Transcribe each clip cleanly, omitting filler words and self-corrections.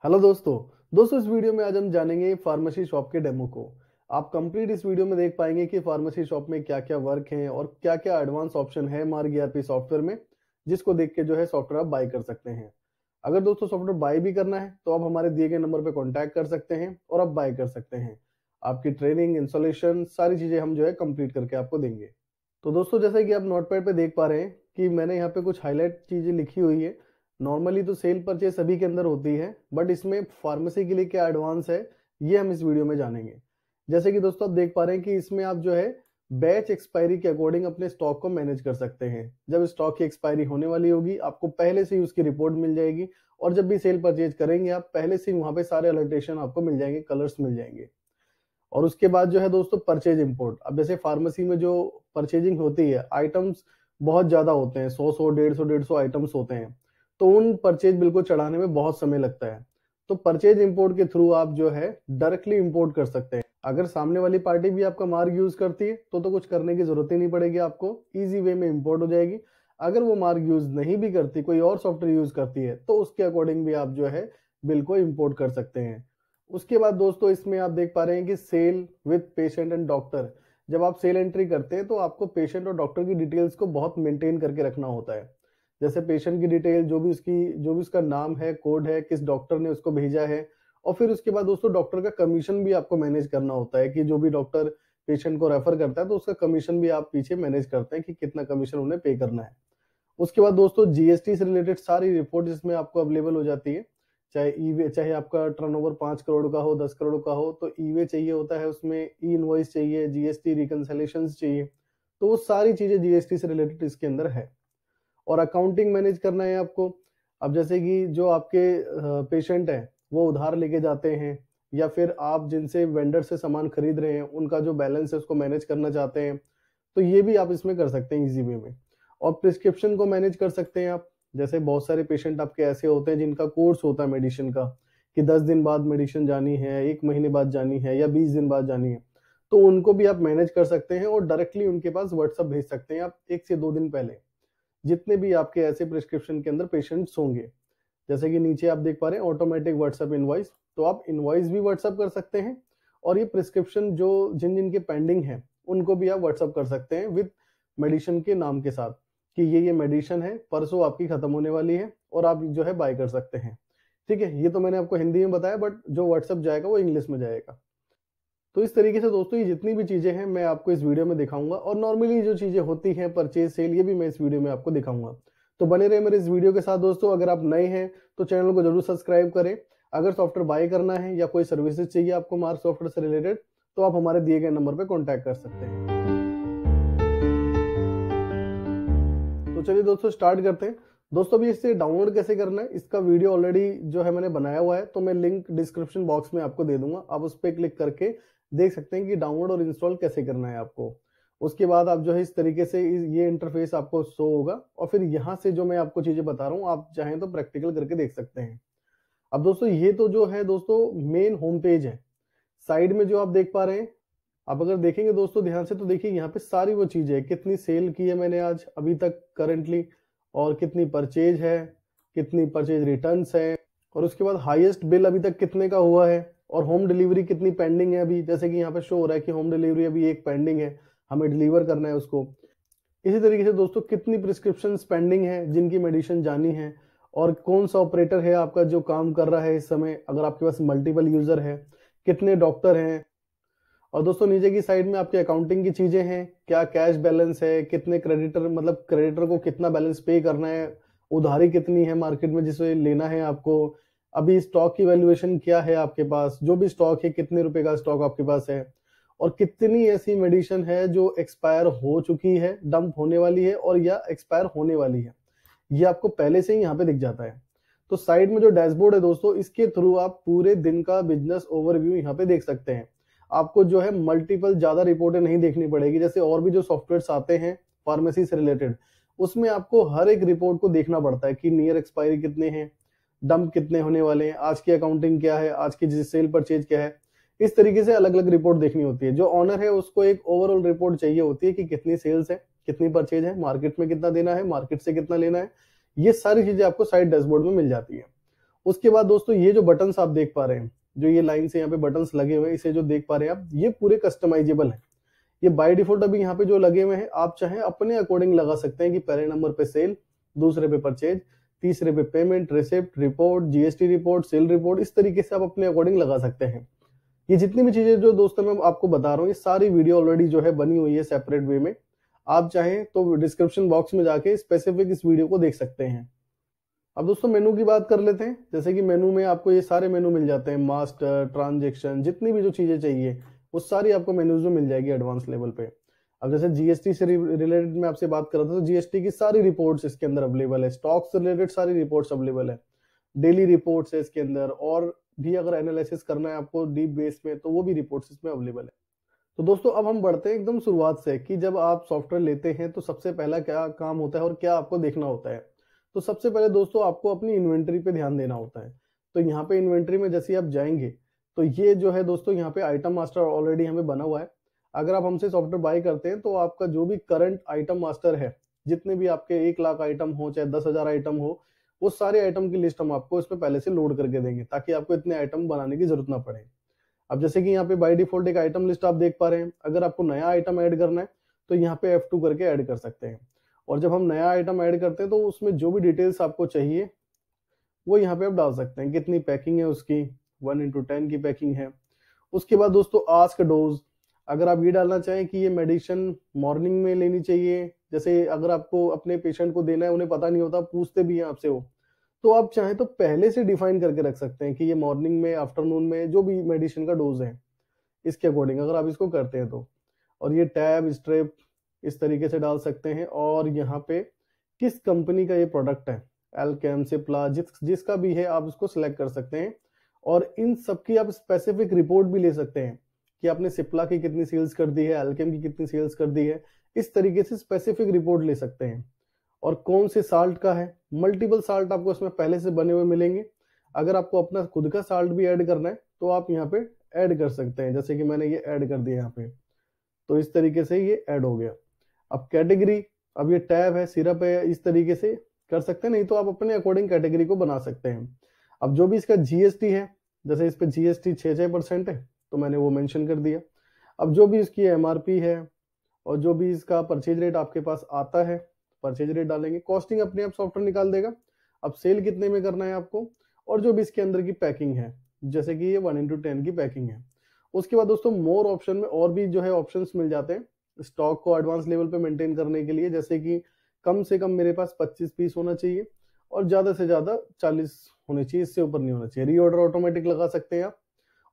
Hello दोस्तों इस video में आज हम जानेंगे फार्मेसी शॉप के डेमो को। आप कंप्लीट इस वीडियो में देख पाएंगे कि फार्मेसी शॉप में क्या क्या वर्क है और क्या क्या एडवांस ऑप्शन है मार्ग ईआरपी सॉफ्टवेयर में, जिसको देख के जो है सॉफ्टवेयर आप बाय कर सकते हैं। अगर दोस्तों सॉफ्टवेयर बाय भी करना है तो आप हमारे दिए गए नंबर पर कॉन्टैक्ट कर सकते हैं और आप बाय कर सकते हैं। आपकी ट्रेनिंग, इंस्टॉलेशन, सारी चीजें हम जो है कंप्लीट करके आपको देंगे। तो दोस्तों जैसे कि आप नोटपैड पे देख पा रहे हैं कि मैंने यहाँ पे कुछ हाईलाइट चीजें लिखी हुई है। नॉर्मली तो सेल परचेज सभी के अंदर होती है, बट इसमें फार्मेसी के लिए क्या एडवांस है ये हम इस वीडियो में जानेंगे। जैसे कि दोस्तों आप देख पा रहे हैं कि इसमें आप जो है बैच एक्सपायरी के अकॉर्डिंग अपने स्टॉक को मैनेज कर सकते हैं। जब स्टॉक की एक्सपायरी होने वाली होगी आपको पहले से ही उसकी रिपोर्ट मिल जाएगी, और जब भी सेल परचेज करेंगे आप पहले से ही वहां पे सारे अलर्टेशन आपको मिल जाएंगे, कलर्स मिल जाएंगे। और उसके बाद जो है दोस्तों परचेज इंपोर्ट। अब जैसे फार्मेसी में जो परचेजिंग होती है, आइटम्स बहुत ज्यादा होते हैं, 100 150 आइटम्स होते हैं, तो उन परचेज बिल को चढ़ाने में बहुत समय लगता है। तो परचेज इंपोर्ट के थ्रू आप जो है डायरेक्टली इंपोर्ट कर सकते हैं। अगर सामने वाली पार्टी भी आपका मार्क यूज करती है तो कुछ करने की जरूरत ही नहीं पड़ेगी, आपको इजी वे में इंपोर्ट हो जाएगी। अगर वो मार्क यूज नहीं भी करती, कोई और सॉफ्टवेयर यूज करती है, तो उसके अकॉर्डिंग भी आप जो है बिल को इंपोर्ट कर सकते हैं। उसके बाद दोस्तों इसमें आप देख पा रहे हैं कि sale with patient and doctor. जब आप सेल एंट्री करते हैं तो आपको पेशेंट और डॉक्टर की डिटेल्स को बहुत मेंटेन करके रखना होता है। जैसे पेशेंट की डिटेल, जो भी उसका नाम है, कोड है, किस डॉक्टर ने उसको भेजा है। और फिर उसके बाद दोस्तों डॉक्टर का कमीशन भी आपको मैनेज करना होता है कि जो भी डॉक्टर पेशेंट को रेफर करता है तो उसका कमीशन भी आप पीछे मैनेज करते हैं कि कितना कमीशन उन्हें पे करना है। उसके बाद दोस्तों जीएसटी से रिलेटेड सारी रिपोर्ट इसमें आपको अवेलेबल हो जाती है। चाहे ईवे, चाहे आपका टर्नओवर 5 करोड़ का हो, 10 करोड़ का हो, तो ईवे चाहिए होता है, उसमें ई इनवॉइस चाहिए, जीएसटी रिकंसिलेशन चाहिए। तो वो सारी चीजें जीएसटी से रिलेटेड इसके अंदर है। और अकाउंटिंग मैनेज करना है आपको। अब जैसे कि जो आपके पेशेंट हैं वो उधार लेके जाते हैं, या फिर आप जिनसे वेंडर से सामान खरीद रहे हैं उनका जो बैलेंस है उसको मैनेज करना चाहते हैं, तो ये भी आप इसमें कर सकते हैं इजी वे में। और प्रिस्क्रिप्शन को मैनेज कर सकते हैं आप। जैसे बहुत सारे पेशेंट आपके ऐसे होते हैं जिनका कोर्स होता है मेडिसिन का, कि 10 दिन बाद मेडिसिन जानी है, 1 महीने बाद जानी है, या 20 दिन बाद जानी है, तो उनको भी आप मैनेज कर सकते हैं और डायरेक्टली उनके पास व्हाट्सएप भेज सकते हैं आप 1 से 2 दिन पहले, जितने भी आपके ऐसे प्रिस्क्रिप्शन के अंदर पेशेंट्स होंगे। जैसे कि नीचे आप देख पा रहे हैं ऑटोमेटिक व्हाट्सएप इनवॉइस, तो आप इनवॉइस भी व्हाट्सएप कर सकते हैं। और ये प्रिस्क्रिप्शन जो जिन जिन के पेंडिंग है उनको भी आप व्हाट्सएप कर सकते हैं विद मेडिसिन के नाम के साथ, कि ये मेडिसिन है, परसों आपकी खत्म होने वाली है और आप जो है बाय कर सकते हैं। ठीक है, ये तो मैंने आपको हिंदी में बताया, बट जो व्हाट्सएप जाएगा वो इंग्लिश में जाएगा। तो इस तरीके से दोस्तों ये जितनी भी चीजें हैं मैं आपको इस वीडियो में दिखाऊंगा, और नॉर्मली जो चीजें होती हैं परचेज सेल, ये भी मैं इस वीडियो में आपको दिखाऊंगा। तो बने रहे मेरे इस वीडियो के साथ दोस्तों। अगर आप नए हैं तो चैनल को जरूर सब्सक्राइब करें। अगर सॉफ्टवेयर बाय करना है या कोई सर्विसेज चाहिए आपको मार्क सॉफ्टवेयर से रिलेटेड, तो आप हमारे दिए गए नंबर पर कॉन्टैक्ट कर सकते हैं। तो चलिए दोस्तों स्टार्ट करते हैं। दोस्तों अभी इसे डाउनलोड कैसे करना है इसका वीडियो ऑलरेडी जो है मैंने बनाया हुआ है, तो मैं लिंक डिस्क्रिप्शन बॉक्स में आपको दे दूंगा। आप उस पर क्लिक करके देख सकते हैं कि डाउनलोड और इंस्टॉल कैसे करना है आपको। उसके बाद आप जो है इस तरीके से ये इंटरफेस आपको शो होगा, और फिर यहाँ से जो मैं आपको चीजें बता रहा हूँ आप चाहें तो प्रैक्टिकल करके देख सकते हैं। अब दोस्तों ये तो जो है दोस्तों मेन होम पेज है। साइड में जो आप देख पा रहे हैं, आप अगर देखेंगे दोस्तों ध्यान से तो देखिए यहाँ पे सारी वो चीजें है, कितनी सेल की है मैंने आज अभी तक करंटली, और कितनी परचेज है, कितनी परचेज रिटर्न्स है, और उसके बाद हाईएस्ट बिल अभी तक कितने का हुआ है, और होम डिलीवरी कितनी पेंडिंग है अभी। जैसे कि यहाँ पे शो हो रहा है कि होम डिलीवरी अभी एक पेंडिंग है, हमें डिलीवर करना है उसको। इसी तरीके से दोस्तों कितनी प्रिस्क्रिप्शन पेंडिंग है जिनकी मेडिसिन जानी है, और कौन सा ऑपरेटर है आपका जो काम कर रहा है इस समय, अगर आपके पास मल्टीपल यूजर है, कितने डॉक्टर हैं। और दोस्तों नीचे की साइड में आपके अकाउंटिंग की चीजें हैं, क्या कैश बैलेंस है, कितने क्रेडिटर, मतलब क्रेडिटर को कितना बैलेंस पे करना है, उधारी कितनी है मार्केट में जिसे लेना है आपको, अभी स्टॉक की वैल्यूएशन क्या है आपके पास, जो भी स्टॉक है कितने रुपए का स्टॉक आपके पास है, और कितनी ऐसी मेडिसिन है जो एक्सपायर हो चुकी है, डंप होने वाली है, और या एक्सपायर होने वाली है, ये आपको पहले से ही यहाँ पे दिख जाता है। तो साइड में जो डैशबोर्ड है दोस्तों, इसके थ्रू आप पूरे दिन का बिजनेस ओवरव्यू यहाँ पे देख सकते हैं। आपको जो है मल्टीपल ज्यादा रिपोर्टें नहीं देखनी पड़ेगी, जैसे और भी जो सॉफ्टवेयर्स आते हैं फार्मेसी से रिलेटेड, उसमें आपको हर एक रिपोर्ट को देखना पड़ता है कि नियर एक्सपायरी कितने हैं, डंप कितने होने वाले हैं, आज की अकाउंटिंग क्या है, आज की सेल परचेज क्या है। इस तरीके से अलग अलग रिपोर्ट देखनी होती है। जो ऑनर है उसको एक ओवरऑल रिपोर्ट चाहिए होती है कि कितनी सेल्स है, कितनी परचेज है, मार्केट में कितना देना है, मार्केट से कितना लेना है। ये सारी चीजें आपको साइड डैशबोर्ड में मिल जाती है। उसके बाद दोस्तों ये जो बटन्स आप देख पा रहे हैं, जो ये लाइन से यहाँ पे बटन्स लगे हुए हैं, इसे जो देख पा रहे हैं आप, ये पूरे कस्टमाइजेबल है। ये बाय डिफॉल्ट अभी यहाँ पे जो लगे हुए हैं, आप चाहे अपने अकॉर्डिंग लगा सकते हैं कि पहले नंबर पे सेल, दूसरे पे परचेज, तीसरे पे payment, receipt, report, GST report, sale report, इस तरीके से आप अपने अकॉर्डिंग लगा सकते हैं। ये जितनी भी चीजें जो दोस्तों मैं आपको बता रहा हूँ, ये सारी वीडियो ऑलरेडी जो है बनी हुई है सेपरेट वे में। आप चाहें तो डिस्क्रिप्शन बॉक्स में जाके स्पेसिफिक इस वीडियो को देख सकते हैं। अब दोस्तों मेनू की बात कर लेते हैं। जैसे कि मेनू में आपको ये सारे मेनू मिल जाते हैं, मास्टर, ट्रांजेक्शन, जितनी भी जो चीजें चाहिए वो सारी आपको मेन्यूज में मिल जाएगी एडवांस लेवल पे। अब जैसे जीएसटी से रिलेटेड मैं आपसे बात कर रहा था, तो जीएसटी की सारी रिपोर्ट्स इसके अंदर अवेलेबल है, स्टॉक से रिलेटेड सारी रिपोर्ट्स अवेलेबल है, डेली रिपोर्ट्स है इसके अंदर, और भी अगर एनालिसिस करना है आपको डीप बेस में तो वो भी रिपोर्ट्स इसमें अवेलेबल है। तो दोस्तों अब हम बढ़ते हैं एकदम शुरुआत से कि जब आप सॉफ्टवेयर लेते हैं तो सबसे पहला क्या काम होता है और क्या आपको देखना होता है। तो सबसे पहले दोस्तों आपको अपनी इन्वेंटरी पे ध्यान देना होता है। तो यहाँ पे इन्वेंटरी में जैसे आप जाएंगे तो ये जो है दोस्तों यहाँ पे आइटम मास्टर ऑलरेडी हमें बना हुआ है। अगर आप हमसे सॉफ्टवेयर बाय करते हैं तो आपका जो भी करंट आइटम मास्टर है, जितने भी आपके 1 लाख आइटम हो चाहे 10,000 आइटम हो, वो सारे आइटम की लिस्ट हम आपको इसमें पहले से लोड करके देंगे ताकि आपको इतने आइटम बनाने की जरूरत ना पड़े। अब जैसे कि यहाँ पे बाय डिफॉल्ट एक आइटम लिस्ट आप देख पा रहे हैं। अगर आपको नया आइटम ऐड करना है तो यहाँ पे F2 करके ऐड कर सकते हैं। और जब हम नया आइटम ऐड करते हैं तो उसमें जो भी डिटेल्स आपको चाहिए वो यहाँ पे आप डाल सकते हैं, कितनी पैकिंग है उसकी, 1:10 की पैकिंग है। उसके बाद दोस्तों आस्क डोज, अगर आप ये डालना चाहें कि ये मेडिसिन मॉर्निंग में लेनी चाहिए, जैसे अगर आपको अपने पेशेंट को देना है, उन्हें पता नहीं होता, पूछते भी हैं आपसे वो, तो आप चाहें तो पहले से डिफाइन करके रख सकते हैं कि ये मॉर्निंग में, आफ्टरनून में, जो भी मेडिसिन का डोज है इसके अकॉर्डिंग अगर आप इसको करते हैं तो। और ये टैब, स्ट्रिप इस तरीके से डाल सकते हैं। और यहाँ पे किस कंपनी का ये प्रोडक्ट है, एल्केम, सिप्ला, जिसका भी है आप उसको सिलेक्ट कर सकते हैं। और इन सबकी आप स्पेसिफिक रिपोर्ट भी ले सकते हैं कि आपने सिप्ला की कितनी सेल्स कर दी है, एल्केम की कितनी सेल्स कर दी है, इस तरीके से स्पेसिफिक रिपोर्ट ले सकते हैं। और कौन से साल्ट का है, मल्टीपल साल्ट आपको इसमें पहले से बने हुए मिलेंगे। अगर आपको अपना खुद का साल्ट भी ऐड करना है तो आप यहाँ पे ऐड कर सकते हैं, जैसे कि मैंने ये ऐड कर दिया यहाँ पे, तो इस तरीके से ये ऐड हो गया। अब कैटेगरी, अब ये टैब है, सिरप है, इस तरीके से कर सकते हैं, नहीं तो आप अपने अकॉर्डिंग कैटेगरी को बना सकते हैं। अब जो भी इसका जीएसटी है, जैसे इस पे जीएसटी 6% है तो मैंने वो मेंशन कर दिया। अब जो भी इसकी एमआरपी है और जो भी इसका परचेज रेट आपके पास आता है, परचेज रेट डालेंगे, कॉस्टिंग अपने आप सॉफ्टवेयर निकाल देगा। अब सेल कितने में करना है आपको, और जो भी इसके अंदर की पैकिंग है, जैसे कि ये 1:10 की पैकिंग है। उसके बाद दोस्तों मोर ऑप्शन में और भी जो है ऑप्शंस मिल जाते हैं स्टॉक को एडवांस लेवल पे मेंटेन करने के लिए, जैसे कि कम से कम मेरे पास 25 पीस होना चाहिए और ज्यादा से ज्यादा 40 होने चाहिए, इससे ऊपर नहीं होना चाहिए। रीऑर्डर ऑटोमेटिक लगा सकते हैं आप।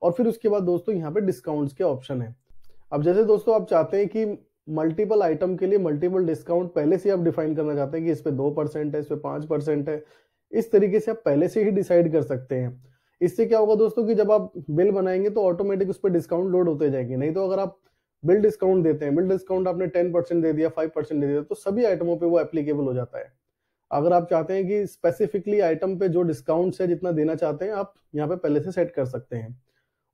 और फिर उसके बाद दोस्तों यहाँ पे डिस्काउंट्स के ऑप्शन है। अब जैसे दोस्तों आप चाहते हैं कि मल्टीपल आइटम के लिए मल्टीपल डिस्काउंट पहले से आप डिफाइन करना चाहते हैं कि इस पे 2% है, इस पे 5% है, इस तरीके से आप पहले से ही डिसाइड कर सकते हैं। इससे क्या होगा दोस्तों कि जब आप बिल बनाएंगे तो ऑटोमेटिक उस पर डिस्काउंट लोड होते जाएंगे। नहीं तो अगर आप बिल डिस्काउंट देते हैं, बिल डिस्काउंट आपने 10% दे दिया, 5% दे दिया, तो सभी आइटमों पे वो एप्लीकेबल हो जाता है। अगर आप चाहते हैं कि स्पेसिफिकली आइटम पे जो डिस्काउंट है जितना देना चाहते हैं, आप यहाँ पे पहले से सेट कर सकते हैं।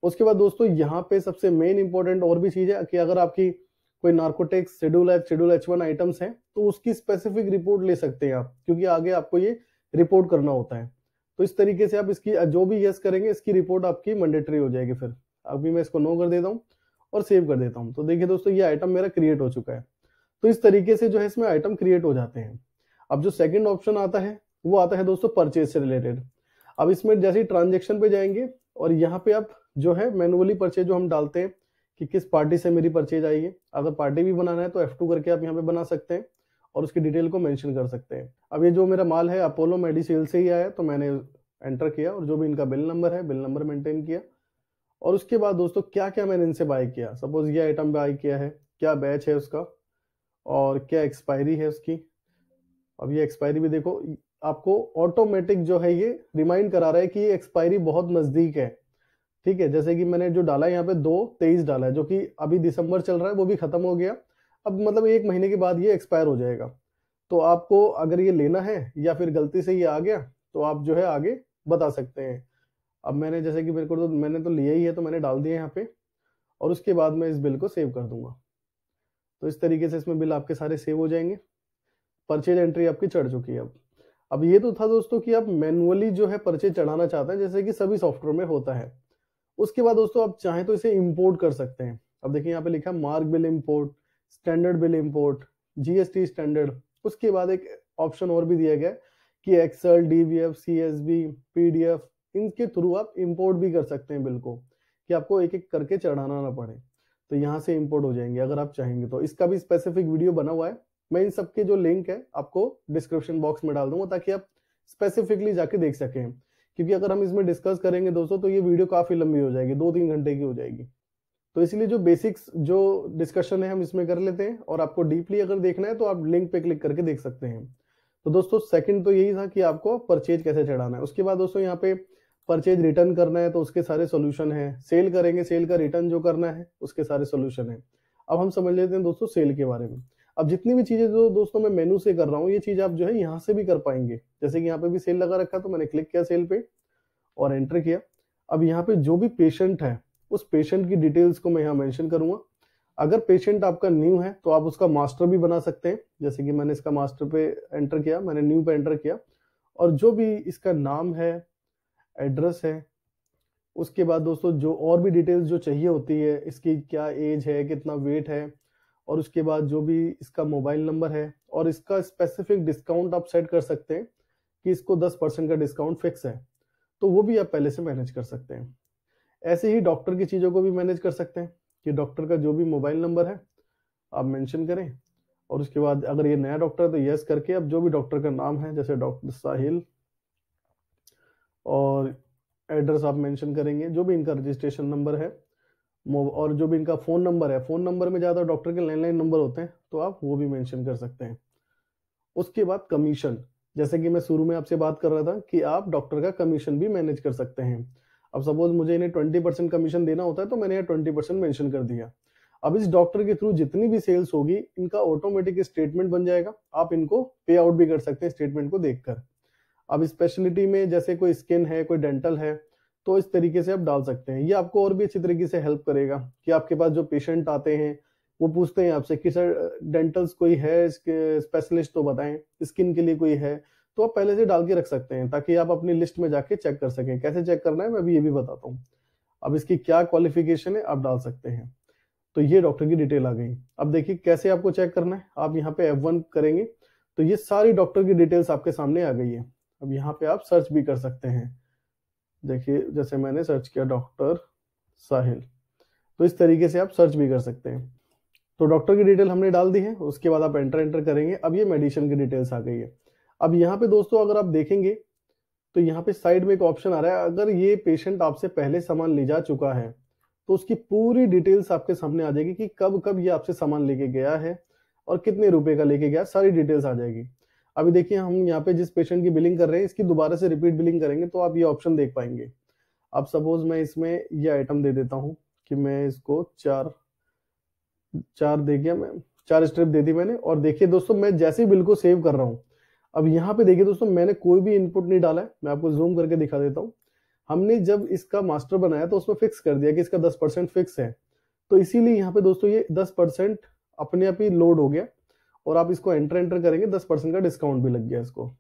उसके बाद दोस्तों यहाँ पे सबसे मेन इंपॉर्टेंट और भी चीज है कि अगर आपकी कोई नार्कोटिक्स, शेड्यूल H1 आइटम्स हैं तो उसकी स्पेसिफिक रिपोर्ट ले सकते हैं आप, क्योंकि आगे आपको ये रिपोर्ट करना होता है। तो इस तरीके से आप इसकी जो भी यस करेंगे इसकी रिपोर्ट आपकी मैंडेटरी हो जाएगी। फिर अभी मैं इसको नो कर देता हूँ और सेव कर देता हूँ। तो देखिए दोस्तों ये आइटम मेरा क्रिएट हो चुका है। तो इस तरीके से जो है इसमें आइटम क्रिएट हो जाते हैं। अब जो सेकंड ऑप्शन आता है वो आता है दोस्तों परचेज से रिलेटेड। अब इसमें जैसे ही ट्रांजेक्शन पे जाएंगे और यहाँ पे आप जो है मैनुअली परचेज जो हम डालते हैं कि किस पार्टी से मेरी परचेज आई है, अगर पार्टी भी बनाना है तो F2 करके आप यहाँ पे बना सकते हैं और उसकी डिटेल को मेंशन कर सकते हैं। अब ये जो मेरा माल है अपोलो मेडिसेल से ही आया, तो मैंने एंटर किया और जो भी इनका बिल नंबर है, बिल नंबर मेंटेन किया। और उसके बाद दोस्तों क्या क्या मैंने इनसे बाय किया, सपोज ये आइटम बाय किया है, क्या बैच है उसका और क्या एक्सपायरी है उसकी। अब ये एक्सपायरी भी देखो, आपको ऑटोमेटिक जो है ये रिमाइंड करा रहा है कि ये एक्सपायरी बहुत नजदीक है। ठीक है, जैसे कि मैंने जो डाला है यहाँ पे 2/23 डाला है, जो कि अभी दिसंबर चल रहा है, वो भी खत्म हो गया। अब मतलब 1 महीने के बाद ये एक्सपायर हो जाएगा। तो आपको अगर ये लेना है या फिर गलती से ये आ गया तो आप जो है आगे बता सकते हैं। अब मैंने जैसे कि मेरे को तो मैंने तो लिया ही है तो मैंने डाल दिया यहाँ पे और उसके बाद मैं इस बिल को सेव कर दूंगा। तो इस तरीके से इसमें बिल आपके सारे सेव हो जाएंगे। परचेज एंट्री आपकी चढ़ चुकी है। अब ये तो था दोस्तों कि आप मैनुअली जो है पर्चे चढ़ाना चाहते हैं, जैसे कि सभी सॉफ्टवेयर में होता है। उसके बाद दोस्तों आप चाहें तो इसे इंपोर्ट कर सकते हैं। अब देखिए यहाँ पे लिखा है mark bill import, standard bill import, GST standard. उसके बाद एक ऑप्शन और भी दिया गया है कि एक्सेल, डीवीएफ, सीएसवी, पीडीएफ, इनके थ्रू आप इंपोर्ट भी कर सकते हैं बिल को, कि आपको एक एक करके चढ़ाना ना पड़े। तो यहाँ से इंपोर्ट हो जाएंगे अगर आप चाहेंगे तो। इसका भी स्पेसिफिक वीडियो बना हुआ है, मैं इन सबके जो लिंक है आपको डिस्क्रिप्शन बॉक्स में डाल दूंगा, ताकि आप स्पेसिफिकली जाके देख सकें। क्योंकि अगर हम इसमें डिस्कस करेंगे दोस्तों तो ये वीडियो काफी लंबी हो जाएगी, 2-3 घंटे की हो जाएगी। तो इसलिए जो बेसिक्स जो डिस्कशन है हम इसमें कर लेते हैं, और आपको डीपली अगर देखना है तो आप लिंक पे क्लिक करके देख सकते हैं। तो दोस्तों सेकंड तो यही था कि आपको परचेज कैसे चढ़ाना है। उसके बाद दोस्तों यहाँ पे परचेज रिटर्न करना है तो उसके सारे सोल्यूशन है। सेल करेंगे, सेल का रिटर्न जो करना है उसके सारे सोल्यूशन है। अब हम समझ लेते हैं दोस्तों सेल के बारे में। अब जितनी भी चीजें जो दोस्तों मैं मेनू से कर रहा हूँ, ये चीज आप जो है यहाँ से भी कर पाएंगे। जैसे कि यहाँ पे भी सेल लगा रखा, तो मैंने क्लिक किया सेल पे और एंटर किया। अब यहाँ पे जो भी पेशेंट है उस पेशेंट की डिटेल्स को मैं यहाँ मेंशन करूंगा। अगर पेशेंट आपका न्यू है तो आप उसका मास्टर भी बना सकते हैं। जैसे कि मैंने इसका मास्टर पे एंटर किया, मैंने न्यू पे एंटर किया, और जो भी इसका नाम है, एड्रेस है, उसके बाद दोस्तों जो और भी डिटेल्स जो चाहिए होती है, इसकी क्या एज है, कितना वेट है, और उसके बाद जो भी इसका मोबाइल नंबर है, और इसका स्पेसिफिक डिस्काउंट आप सेट कर सकते हैं कि इसको 10% का डिस्काउंट फिक्स है, तो वो भी आप पहले से मैनेज कर सकते हैं। ऐसे ही डॉक्टर की चीज़ों को भी मैनेज कर सकते हैं कि डॉक्टर का जो भी मोबाइल नंबर है आप मेंशन करें, और उसके बाद अगर ये नया डॉक्टर है तो यस करके अब जो भी डॉक्टर का नाम है, जैसे डॉक्टर साहिल, और एड्रेस आप मेंशन करेंगे, जो भी इनका रजिस्ट्रेशन नंबर है, और जो भी इनका फ़ोन नंबर है। फ़ोन नंबर में ज़्यादा डॉक्टर के लैंडलाइन नंबर होते हैं, तो आप वो भी मेंशन कर सकते हैं। उसके बाद कमीशन, जैसे कि मैं शुरू में आपसे बात कर रहा था कि आप डॉक्टर का कमीशन भी मैनेज कर सकते हैं। अब सपोज मुझे इन्हें 20% कमीशन देना होता है, तो मैंने यहाँ 20% मेंशन कर दिया। अब इस डॉक्टर के थ्रू जितनी भी सेल्स होगी, इनका ऑटोमेटिक स्टेटमेंट बन जाएगा। आप इनको पे आउट भी कर सकते हैं स्टेटमेंट को देखकर। अब स्पेशलिटी में जैसे कोई स्किन है, कोई डेंटल है, तो इस तरीके से आप डाल सकते हैं। ये आपको और भी अच्छी तरीके से हेल्प करेगा कि आपके पास जो पेशेंट आते हैं वो पूछते हैं आपसे कि सर डेंटल्स कोई है, स्पेशलिस्ट तो बताएं, स्किन के लिए कोई है, तो आप पहले से डाल के रख सकते हैं, ताकि आप अपनी लिस्ट में जाके चेक कर सकें। कैसे चेक करना है मैं अभी ये भी बताता हूँ। अब इसकी क्या क्वालिफिकेशन है आप डाल सकते हैं। तो ये डॉक्टर की डिटेल आ गई। अब देखिए कैसे आपको चेक करना है। आप यहाँ पे F1 करेंगे तो ये सारी डॉक्टर की डिटेल्स आपके सामने आ गई है। अब यहाँ पे आप सर्च भी कर सकते हैं। देखिए जैसे मैंने सर्च किया डॉक्टर साहिल, तो इस तरीके से आप सर्च भी कर सकते हैं। तो डॉक्टर की डिटेल हमने डाल दी है। उसके बाद आप एंटर करेंगे। अब ये मेडिसिन की डिटेल्स आ गई है। अब यहाँ पे दोस्तों अगर आप देखेंगे तो यहाँ पे साइड में एक ऑप्शन आ रहा है, अगर ये पेशेंट आपसे पहले सामान ले जा चुका है तो उसकी पूरी डिटेल्स आपके सामने आ जाएगी कि कब कब ये आपसे सामान लेके गया है और कितने रुपए का लेके गया, सारी डिटेल्स आ जाएगी। अभी देखिए हम यहाँ पे जिस पेशेंट की बिलिंग कर रहे हैं, इसकी दोबारा से रिपीट बिलिंग करेंगे तो आप ये ऑप्शन देख पाएंगे। अब सपोज मैं इसमें ये आइटम दे देता हूँ कि मैं इसको 4 दे गया, मैं 4 स्ट्रिप दे दी मैंने। और देखिए दोस्तों मैं जैसे ही बिल को सेव कर रहा हूँ, अब यहाँ पे देखिए दोस्तों मैंने कोई भी इनपुट नहीं डाला है। मैं आपको जूम करके दिखा देता हूँ। हमने जब इसका मास्टर बनाया तो उसमें फिक्स कर दिया कि इसका 10% फिक्स है, तो इसीलिए यहाँ पे दोस्तों ये 10% अपने आप ही लोड हो गया, और आप इसको एंटर करेंगे 10% का डिस्काउंट भी लग गया इसको।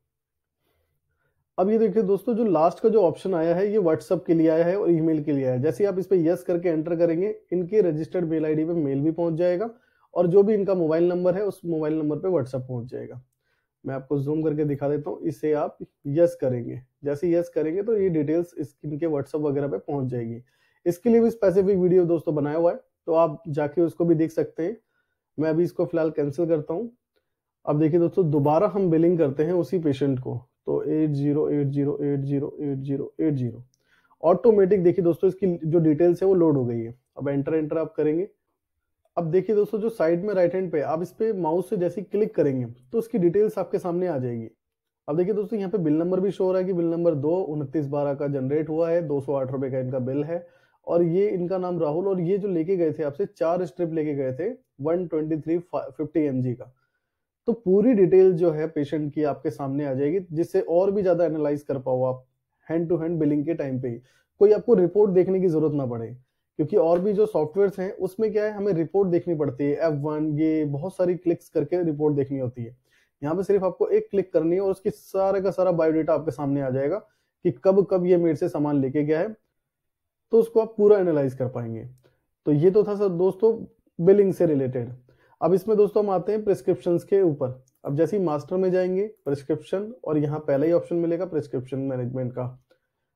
अब ये देखिए दोस्तों जो लास्ट का जो ऑप्शन आया है ये व्हाट्सएप के लिए आया है और ईमेल के लिए आया है। जैसे आप इस पे यस करके एंटर करेंगे, इनके रजिस्टर्ड मेल आईडी पे मेल भी पहुंच जाएगा, और जो भी इनका मोबाइल नंबर है उस मोबाइल नंबर पे व्हाट्सएप पहुंच जाएगा। मैं आपको जूम करके दिखा देता हूँ। इसे आप यस करेंगे, जैसे यस करेंगे तो ये डिटेल्स इनके व्हाट्सएप वगैरह पे पहुंच जाएगी। इसके लिए भी स्पेसिफिक वीडियो दोस्तों बनाया हुआ है, तो आप जाके उसको भी देख सकते हैं। मैं अभी इसको फिलहाल कैंसिल करता हूँ। अब देखिए दोस्तों दोबारा हम बिलिंग करते हैं उसी पेशेंट को, तो 8080808080 ऑटोमेटिक देखिए दोस्तों इसकी जो डिटेल्स है वो लोड हो गई है। अब एंटर आप करेंगे। अब देखिए दोस्तों जो साइड में राइट हैंड पे आप इस पे माउस से जैसे क्लिक करेंगे तो उसकी डिटेल्स आपके सामने आ जाएगी। अब देखिए दोस्तों यहाँ पे बिल नंबर भी शो हो रहा है कि बिल नंबर 2/29/12 का जनरेट हुआ है, 208 रुपए का इनका बिल है, और ये इनका नाम राहुल, और ये जो लेके गए थे आपसे 4 स्ट्रिप लेके गए थे 12350 mg का। तो पूरी डिटेल जो है पेशेंट की आपके सामने आ जाएगी, जिससे और भी ज्यादा एनालाइज कर पाओ आप हैंड टू हैंड बिलिंग के टाइम पे ही। कोई आपको रिपोर्ट देखने की जरूरत ना पड़े, क्योंकि और भी जो सॉफ्टवेयर हैं उसमें क्या है हमें रिपोर्ट देखनी पड़ती है, F1 ये बहुत सारी क्लिक्स करके रिपोर्ट देखनी होती है। यहाँ पे सिर्फ आपको एक क्लिक करनी है और उसकी सारा का सारा बायोडेटा आपके सामने आ जाएगा कि कब कब ये मेरे से सामान लेके गया है, तो उसको आप पूरा एनालाइज कर पाएंगे। तो ये तो था सर दोस्तों बिलिंग से रिलेटेड। अब इसमें दोस्तों हम आते हैं प्रिस्क्रिप्शन के ऊपर। अब जैसे ही मास्टर में जाएंगे प्रिस्क्रिप्शन, और यहाँ पहला ही ऑप्शन मिलेगा प्रिस्क्रिप्शन मैनेजमेंट का।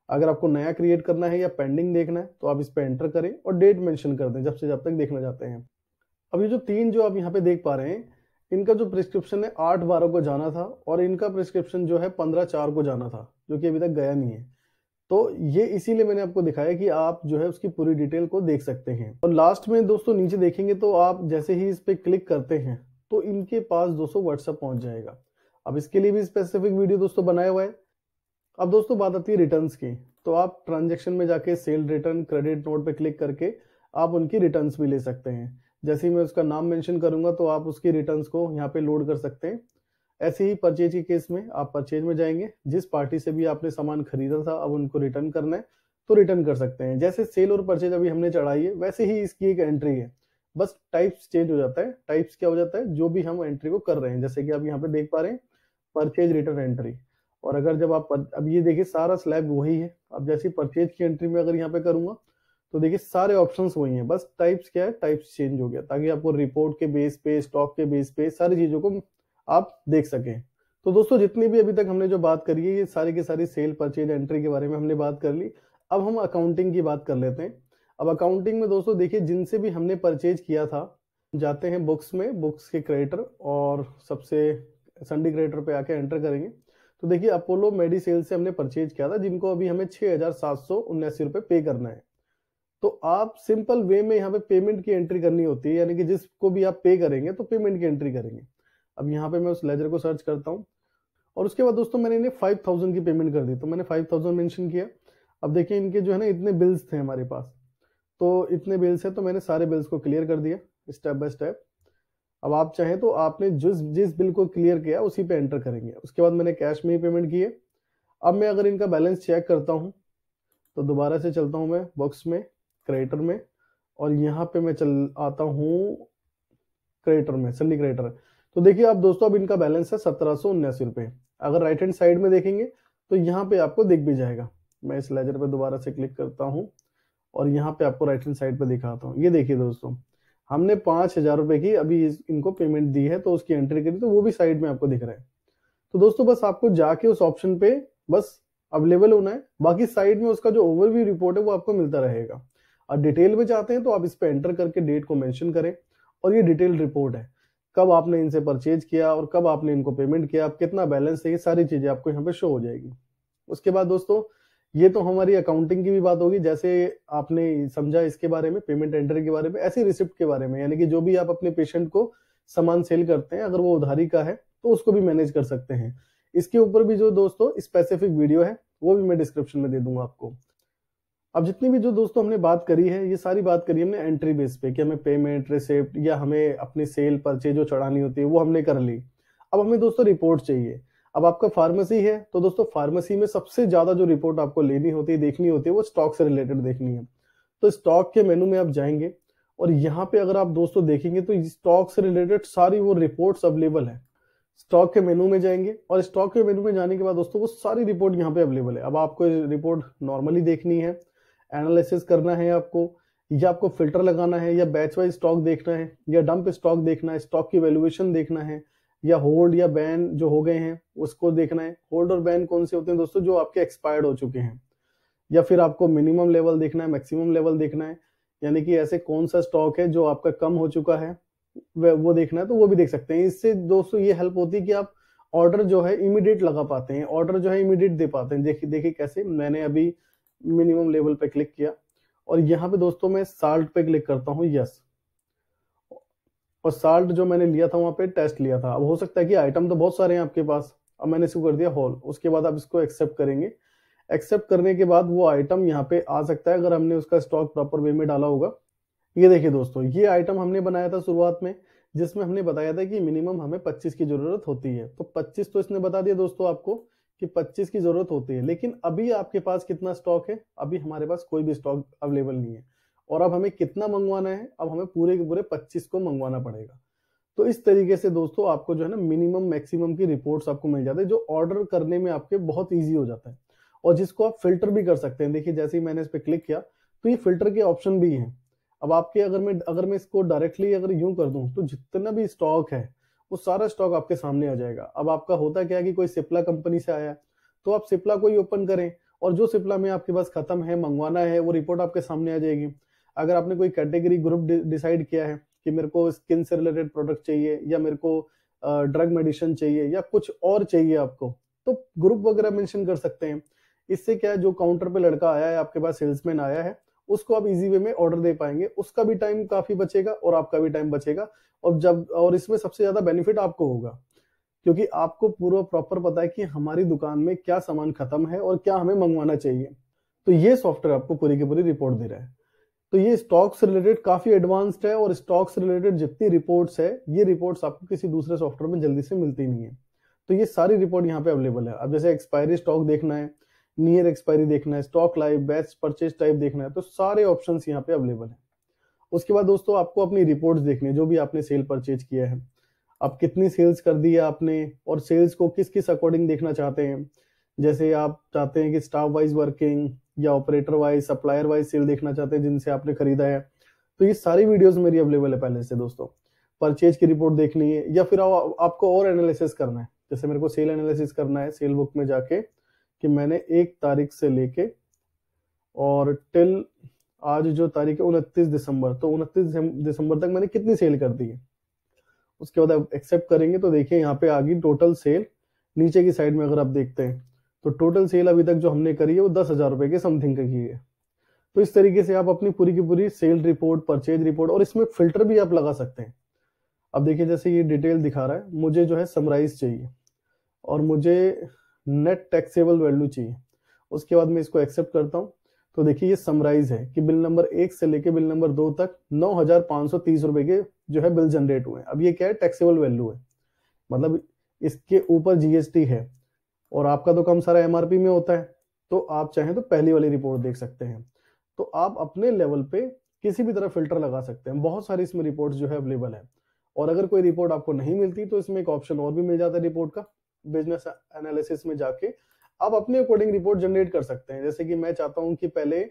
अगर आपको नया क्रिएट करना है या पेंडिंग देखना है तो आप इस पे एंटर करें और डेट मेंशन कर दें जब से जब तक देखना चाहते हैं। अब ये जो तीन जो आप यहाँ पे देख पा रहे हैं, इनका जो प्रिस्क्रिप्शन है 8/12 को जाना था और इनका प्रिस्क्रिप्शन जो है 15/4 को जाना था, जो कि अभी तक गया नहीं है। तो ये इसीलिए मैंने आपको दिखाया कि आप जो है उसकी पूरी डिटेल को देख सकते हैं। और लास्ट में दोस्तों नीचे देखेंगे तो आप जैसे ही इस पे क्लिक करते हैं तो इनके पास दोस्तों व्हाट्सएप पहुंच जाएगा। अब इसके लिए भी स्पेसिफिक वीडियो दोस्तों बनाया हुआ है। अब दोस्तों बात आती है रिटर्न्स की, तो आप ट्रांजेक्शन में जाके सेल रिटर्न, क्रेडिट नोट पे क्लिक करके आप उनकी रिटर्न्स भी ले सकते हैं। जैसे ही मैं उसका नाम मेंशन करूंगा तो आप उसकी रिटर्न्स को यहाँ पे लोड कर सकते हैं। ऐसे ही परचेज के केस में आप परचेज में जाएंगे, जिस पार्टी से भी आपने सामान खरीदा था अब उनको रिटर्न करना है तो रिटर्न कर सकते हैं। जैसे सेल और परचेज अभी हमने चढ़ाई है वैसे ही इसकी एक एंट्री है, बस टाइप्स चेंज हो जाता है। टाइप्स क्या हो जाता है, जो भी हम एंट्री को कर रहे हैं, जैसे कि आप यहाँ पे देख पा रहे हैं परचेज रिटर्न एंट्री। और अगर जब आप अब ये देखिए सारा स्लैब वही है। अब जैसे परचेज की एंट्री में अगर यहाँ पे करूंगा तो देखिए सारे ऑप्शंस वही हैं, बस टाइप्स क्या है, टाइप्स चेंज हो गया ताकि आपको रिपोर्ट के बेस पे, स्टॉक के बेस पे सारी चीजों को आप देख सकें। तो दोस्तों जितनी भी अभी तक हमने जो बात करी है ये सारी की सारी सेल, परचेज, एंट्री के बारे में हमने बात कर ली। अब हम अकाउंटिंग की बात कर लेते हैं। अब अकाउंटिंग में दोस्तों देखिए जिनसे भी हमने परचेज किया था, जाते हैं बुक्स में, बुक्स के क्रेडिटर और सबसे संडी क्रेडिटर पे आके एंटर करेंगे तो देखिए अपोलो मेडिसेल से हमने परचेज किया था, जिनको अभी हमें 6,779 रुपए पे करना है। तो आप सिंपल वे में यहाँ पे पेमेंट की एंट्री करनी होती है, यानी कि जिसको भी आप पे करेंगे तो पेमेंट की एंट्री करेंगे। अब यहाँ पे मैं उस लेजर को सर्च करता हूँ और उसके बाद दोस्तों मैंने इन्हें 5,000 की पेमेंट कर दी, तो मैंने 5,000 मेंशन किया। अब देखिए इनके जो है ना इतने बिल्स थे हमारे पास, तो इतने बिल्स है तो मैंने सारे बिल्स को क्लियर कर दिया स्टेप बाय स्टेप। अब आप चाहें तो आपने जिस बिल को क्लियर किया उसी पे एंटर करेंगे। उसके बाद मैंने कैश में ही पेमेंट की है। अब मैं अगर इनका बैलेंस चेक करता हूँ तो दोबारा से चलता हूँ मैं बॉक्स में, क्रेडिटर में, और यहाँ पे मैं चल आता हूँ क्रेडिटर में, सन्नी क्रेडिटर। तो देखिए अब दोस्तों अब इनका बैलेंस है 1,779 रुपए। अगर राइट हैंड साइड में देखेंगे तो यहाँ पे आपको दिख भी जाएगा। मैं इस लेजर पे दोबारा से क्लिक करता हूँ और यहाँ पे आपको राइट हैंड साइड पे दिखाता हूँ। ये देखिए दोस्तों हमने 5,000 रुपए की अभी इनको पेमेंट दी है, तो उसकी एंट्री करी तो वो भी साइड में आपको दिख रहा है। तो दोस्तों बस आपको जाके उस ऑप्शन पे बस अवेलेबल होना है, बाकी साइड में उसका जो ओवरव्यू रिपोर्ट है वो आपको मिलता रहेगा। और डिटेल में चाहते हैं तो आप इस पे एंटर करके डेट को मेंशन करें और ये डिटेल रिपोर्ट है, कब आपने इनसे परचेज किया और कब आपने इनको पेमेंट किया, आप कितना बैलेंस है, ये सारी चीजें आपको यहाँ पे शो हो जाएगी। उसके बाद दोस्तों ये तो हमारी अकाउंटिंग की भी बात होगी, जैसे आपने समझा इसके बारे में, पेमेंट एंट्री के बारे में, ऐसी रिसिप्ट के बारे में, यानी कि जो भी आप अपने पेशेंट को सामान सेल करते हैं अगर वो उधारी का है तो उसको भी मैनेज कर सकते हैं। इसके ऊपर भी जो दोस्तों स्पेसिफिक वीडियो है वो भी मैं डिस्क्रिप्शन में दे दूंगा आपको। अब जितनी भी जो दोस्तों हमने बात करी है ये सारी बात करी हमने एंट्री बेस पे कि हमें पेमेंट, रिसिप्ट या हमें अपनी सेल, परचेज जो चढ़ानी होती है वो हमने कर ली। अब हमें दोस्तों रिपोर्ट चाहिए। अब आपका फार्मेसी है तो दोस्तों फार्मेसी में सबसे ज्यादा जो रिपोर्ट आपको लेनी होती है, देखनी होती है, वो स्टॉक से रिलेटेड देखनी है। तो स्टॉक के मेनू में आप जाएंगे और यहाँ पे अगर आप दोस्तों देखेंगे तो स्टॉक से रिलेटेड सारी वो रिपोर्ट्स अवेलेबल है। स्टॉक के मेनू में जाएंगे और स्टॉक के मेनू में जाने के बाद दोस्तों वो सारी रिपोर्ट यहाँ पे अवेलेबल है। अब आपको रिपोर्ट नॉर्मली देखनी है, एनालिसिस करना है आपको, या आपको फिल्टर लगाना है, या बैच वाइज स्टॉक देखना है, या डंप स्टॉक देखना है, स्टॉक की वैल्यूएशन देखना है, या होल्ड या बैन जो हो गए हैं उसको देखना है। होल्ड और बैन कौन से होते हैं दोस्तों, जो आपके एक्सपायर्ड हो चुके हैं। या फिर आपको मिनिमम लेवल देखना है, मैक्सिमम लेवल देखना है, यानी कि ऐसे कौन सा स्टॉक है जो आपका कम हो चुका है वो देखना है, तो वो भी देख सकते हैं। इससे दोस्तों ये हेल्प होती है कि आप ऑर्डर जो है इमीडिएट लगा पाते हैं, ऑर्डर जो है इमीडिएट दे पाते हैं। देखिए कैसे, मैंने अभी मिनिमम लेवल पे क्लिक किया और यहाँ पे दोस्तों मैं साल्ट पे क्लिक करता हूँ, यस, और साल्ट जो मैंने लिया था वहां पे टेस्ट लिया था। अब हो सकता है कि आइटम तो बहुत सारे हैं आपके पास, अब मैंने इसको कर दिया होल। उसके बाद आप इसको एक्सेप्ट करेंगे। एक्सेप्ट करने के बाद वो आइटम यहाँ पे आ सकता है अगर हमने उसका स्टॉक प्रॉपर वे में डाला होगा। ये देखिए दोस्तों ये आइटम हमने बनाया था शुरुआत में, जिसमें हमने बताया था कि मिनिमम हमें 25 की जरूरत होती है। तो 25 तो इसने बता दिया दोस्तों आपको कि 25 की जरूरत होती है, लेकिन अभी आपके पास कितना स्टॉक है, अभी हमारे पास कोई भी स्टॉक अवेलेबल नहीं है। और अब हमें कितना मंगवाना है, अब हमें पूरे के पूरे 25 को मंगवाना पड़ेगा। तो इस तरीके से दोस्तों आपको जो है ना मिनिमम मैक्सिमम की रिपोर्ट्स आपको मिल जाते हैं, जो ऑर्डर करने में आपके बहुत ईजी हो जाता है और जिसको आप फिल्टर भी कर सकते हैं। देखिए जैसे ही मैंने इस पर क्लिक किया तो ये फिल्टर के ऑप्शन भी हैं। अब आपके अगर मैं इसको डायरेक्टली अगर यूं कर दूं तो जितना भी स्टॉक है वो सारा स्टॉक आपके सामने आ जाएगा। अब आपका होता क्या है कि कोई सिप्ला कंपनी से आया है तो आप सिप्ला को ही ओपन करें और जो सिप्ला में आपके पास खत्म है, मंगवाना है, वो रिपोर्ट आपके सामने आ जाएगी। अगर आपने कोई कैटेगरी ग्रुप डिसाइड किया है कि मेरे को स्किन से रिलेटेड प्रोडक्ट चाहिए या मेरे को ड्रग मेडिसिन चाहिए या कुछ और चाहिए आपको, तो ग्रुप वगैरह मेंशन कर सकते हैं। इससे क्या है, जो काउंटर पे लड़का आया है आपके पास, सेल्समैन आया है, उसको आप इजी वे में ऑर्डर दे पाएंगे, उसका भी टाइम काफी बचेगा और आपका भी टाइम बचेगा। और इसमें सबसे ज्यादा बेनिफिट आपको होगा क्योंकि आपको पूरा प्रॉपर पता है कि हमारी दुकान में क्या सामान खत्म है और क्या हमें मंगवाना चाहिए। तो ये सॉफ्टवेयर आपको पूरी की पूरी रिपोर्ट दे रहा है। तो ये स्टॉक से रिलेटेड काफी एडवांस्ड है और स्टॉक से रिलेटेड जितनी रिपोर्ट्स है, ये रिपोर्ट्स आपको किसी दूसरे सॉफ्टवेयर में जल्दी से मिलती नहीं है। तो ये सारी रिपोर्ट यहाँ पे अवेलेबल है। अब जैसे एक्सपायरी स्टॉक देखना है, नियर एक्सपायरी देखना है, stock live, best purchase type देखना है, तो सारे ऑप्शंस यहाँ पे अवेलेबल है। उसके बाद दोस्तों आपको अपनी रिपोर्ट्स देखनी है, जो भी आपने सेल परचेज किया है, आप कितनी सेल्स कर दी है आपने और सेल्स को किस किस अकॉर्डिंग देखना चाहते हैं। जैसे आप चाहते हैं कि स्टाफ वाइज वर्किंग या operator wise, supplier wise sale देखना चाहते हैं जिनसे आपने खरीदा है, तो ये सारी वीडियोस मेरी अवेलेबल है पहले से दोस्तों। परचेज की रिपोर्ट देखनी है या फिर आपको और एनालिसिस करना है, जैसे मेरे को सेल एनालिसिस करना है सेल बुक में जाके कि मैंने 1 तारीख से लेके और टिल आज जो तारीख है 29 दिसंबर, तो 29 दिसंबर तक मैंने कितनी सेल कर दी है। उसके बाद आप एक्सेप्ट करेंगे तो देखिए यहाँ पे आ गई टोटल सेल। नीचे की साइड में अगर आप देखते हैं तो टोटल सेल अभी तक जो हमने करी है वो 10,000 रुपए के समथिंग की है। तो इस तरीके से आप अपनी पूरी की पूरी सेल रिपोर्ट, परचेज रिपोर्ट, और इसमें फिल्टर भी आप लगा सकते हैं। अब देखिए जैसे ये डिटेल दिखा रहा है, मुझे जो है समराइज चाहिए और मुझे नेट टैक्सेबल वैल्यू चाहिए। उसके बाद मैं इसको एक्सेप्ट करता हूँ तो देखिए ये समराइज है कि बिल नंबर 1 से लेके बिल नंबर 2 तक 9,530 रुपए के जो है बिल जनरेट हुए। अब ये क्या है, टैक्सेबल वैल्यू है, मतलब इसके ऊपर जीएसटी है और आपका तो कम सारा एमआरपी में होता है। तो आप चाहें तो पहली वाली रिपोर्ट देख सकते हैं। तो आप अपने लेवल पे किसी भी तरह फिल्टर लगा सकते हैं। बहुत सारी इसमें रिपोर्ट्स जो है अवेलेबल है। और अगर कोई रिपोर्ट आपको नहीं मिलती तो इसमें एक ऑप्शन और भी मिल जाता है रिपोर्ट का, बिजनेस एनालिसिस में जाके आप अपने अकॉर्डिंग रिपोर्ट जनरेट कर सकते हैं। जैसे कि मैं चाहता हूं कि पहले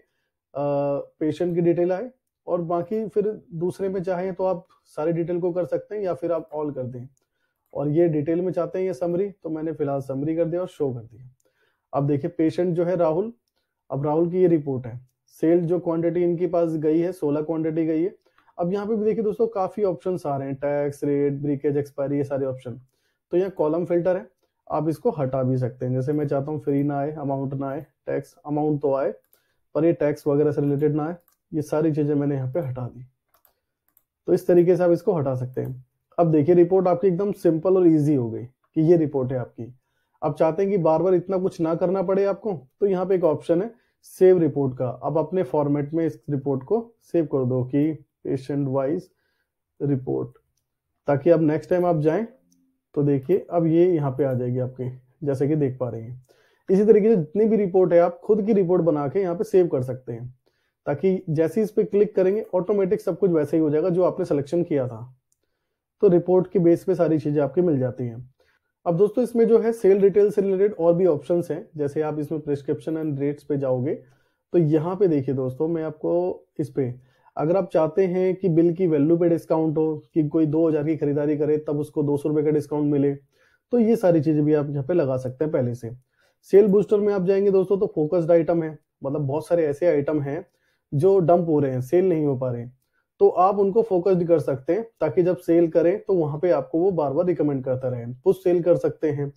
पेशेंट की डिटेल आए और बाकी फिर दूसरे में चाहें तो आप सारी डिटेल को कर सकते हैं या फिर आप ऑल कर दें। और ये डिटेल में चाहते हैं ये समरी, तो मैंने फिलहाल समरी कर दिया और शो कर दिया। अब देखिए पेशेंट जो है राहुल, अब राहुल की ये रिपोर्ट है। सेल जो क्वांटिटी इनके पास गई है 16 क्वांटिटी गई है। अब यहाँ पे भी देखिए दोस्तों काफी ऑप्शंस आ रहे हैं, टैक्स रेट, ब्रीकेज, एक्सपायरी, ये सारे ऑप्शन। तो यहाँ कॉलम फिल्टर है, आप इसको हटा भी सकते हैं। जैसे मैं चाहता हूँ फ्री ना आए, अमाउंट ना आए, टैक्स अमाउंट तो आए पर ये टैक्स वगैरह से रिलेटेड ना आए, ये सारी चीजें मैंने यहाँ पे हटा दी। तो इस तरीके से आप इसको हटा सकते हैं। अब देखिए रिपोर्ट आपकी एकदम सिंपल और इजी हो गई कि ये रिपोर्ट है आपकी। अब चाहते हैं कि बार बार इतना कुछ ना करना पड़े आपको, तो यहाँ पे एक ऑप्शन है सेव रिपोर्ट का। अब अपने फॉर्मेट में इस रिपोर्ट को सेव कर दो कि पेशेंट वाइज रिपोर्ट, ताकि अब नेक्स्ट टाइम आप जाएं तो देखिए अब ये यहाँ पे आ जाएगी आपके, जैसे कि देख पा रहे हैं। इसी तरीके से जितनी भी रिपोर्ट है आप खुद की रिपोर्ट बना के यहाँ पे सेव कर सकते हैं, ताकि जैसे इस पे क्लिक करेंगे ऑटोमेटिक सब कुछ वैसे ही हो जाएगा जो आपने सिलेक्शन किया था। तो रिपोर्ट के बेस पे सारी चीजें आपकी मिल जाती हैं। अब दोस्तों इसमें जो है सेल डिटेल से रिलेटेड और भी ऑप्शंस हैं। जैसे आप इसमें प्रिस्क्रिप्शन एंड रेट्स पे जाओगे तो यहाँ पे देखिए दोस्तों, मैं आपको इस पे, अगर आप चाहते हैं कि बिल की वैल्यू पे डिस्काउंट हो, कि कोई 2,000 की खरीदारी करे तब उसको 200 रुपए का डिस्काउंट मिले, तो ये सारी चीजें भी आप यहाँ पे लगा सकते हैं पहले से। सेल बूस्टर में आप जाएंगे दोस्तों तो फोकस्ड आइटम है, मतलब बहुत सारे ऐसे आइटम हैं जो डंप हो रहे हैं, सेल नहीं हो पा रहे हैं, तो आप उनको फोकस्ड कर सकते हैं ताकि जब सेल करें तो वहां पे आपको वो बार बार रिकमेंड करता रहे। पुश सेल कर सकते हैं।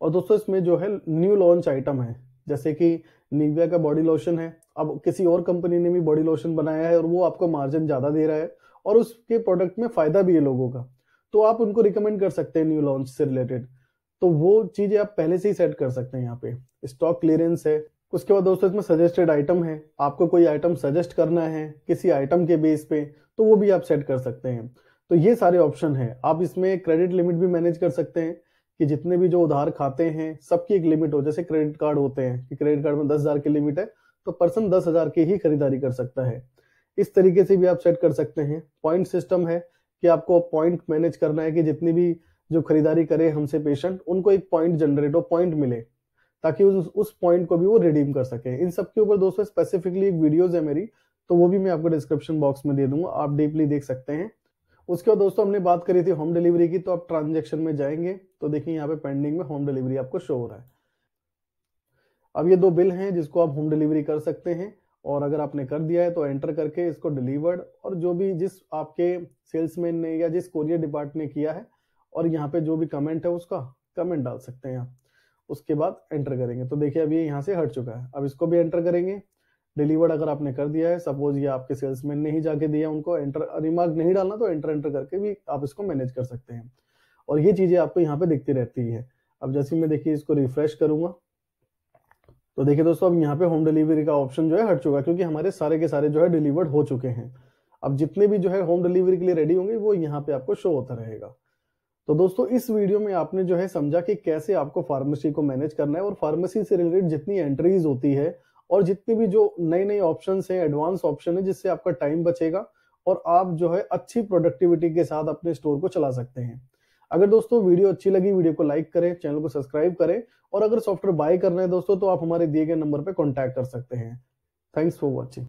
और दोस्तों इसमें जो है न्यू लॉन्च आइटम है, जैसे कि निविया का बॉडी लोशन है, अब किसी और कंपनी ने भी बॉडी लोशन बनाया है और वो आपको मार्जिन ज्यादा दे रहा है और उसके प्रोडक्ट में फायदा भी है लोगों का, तो आप उनको रिकमेंड कर सकते हैं न्यू लॉन्च से रिलेटेड। तो वो चीजें आप पहले से ही सेट कर सकते हैं। यहाँ पे स्टॉक क्लियरेंस है। उसके बाद दोस्तों इसमें सजेस्टेड आइटम है, आपको कोई आइटम सजेस्ट करना है किसी आइटम के बेस पे तो वो भी आप सेट कर सकते हैं। तो ये सारे ऑप्शन है। आप इसमें क्रेडिट लिमिट भी मैनेज कर सकते हैं कि जितने भी जो उधार खाते हैं सबकी एक लिमिट हो। जैसे क्रेडिट कार्ड होते हैं कि क्रेडिट कार्ड में 10,000 की लिमिट है तो पर्सन 10,000 की ही खरीदारी कर सकता है। इस तरीके से भी आप सेट कर सकते हैं। पॉइंट सिस्टम है कि आपको पॉइंट मैनेज करना है कि जितनी भी जो खरीदारी करे हमसे पेशेंट, उनको एक पॉइंट जनरेट हो, पॉइंट मिले, ताकि उस पॉइंट को भी वो रिडीम कर सके। इन सब के ऊपर दोस्तों स्पेसिफिकली एक वीडियोस है मेरी, तो वो भी मैं आपको डिस्क्रिप्शन बॉक्स में दे दूंगा, आप डीपली देख सकते हैं। उसके बाद दोस्तों हमने बात करी थी होम डिलीवरी की, तो आप ट्रांजेक्शन में जाएंगे तो देखिए यहाँ पे पेंडिंग में होम डिलीवरी आपको शो हो रहा है। अब ये 2 बिल हैं जिसको आप होम डिलीवरी कर सकते हैं, और अगर आपने कर दिया है तो एंटर करके इसको डिलीवर्ड, और जो भी जिस आपके सेल्समैन ने या जिस कोरियर डिपार्ट ने किया है, और यहाँ पे जो भी कमेंट है उसका कमेंट डाल सकते हैं आप। उसके बाद एंटर करेंगे तो देखिए अभी ये यहाँ से हट चुका है। अब इसको भी एंटर करेंगे, डिलीवर्ड अगर आपने कर दिया है, सपोज ये आपके सेल्समैन ने ही जाके दिया, उनको एंटर रिमार्क नहीं डालना तो एंटर करके भी आप इसको मैनेज कर सकते हैं, और ये चीजें आपको यहाँ पे दिखती रहती है। अब जैसे मैं देखिए इसको रिफ्रेश करूंगा तो देखिए दोस्तों अब यहाँ पे होम डिलीवरी का ऑप्शन जो है हट चुका है, क्योंकि हमारे सारे के सारे जो है डिलीवर्ड हो चुके हैं। अब जितने भी जो है होम डिलीवरी के लिए रेडी होंगे वो यहाँ पे आपको शो होता रहेगा। तो दोस्तों इस वीडियो में आपने जो है समझा कि कैसे आपको फार्मेसी को मैनेज करना है, और फार्मेसी से रिलेटेड जितनी एंट्रीज होती है और जितने भी जो नए नए ऑप्शन है, एडवांस ऑप्शन है, जिससे आपका टाइम बचेगा और आप जो है अच्छी प्रोडक्टिविटी के साथ अपने स्टोर को चला सकते हैं। अगर दोस्तों वीडियो अच्छी लगी, वीडियो को लाइक करें, चैनल को सब्सक्राइब करें, और अगर सॉफ्टवेयर बाय करना है दोस्तों तो आप हमारे दिए गए नंबर पर कॉन्टैक्ट कर सकते हैं। Thanks for watching.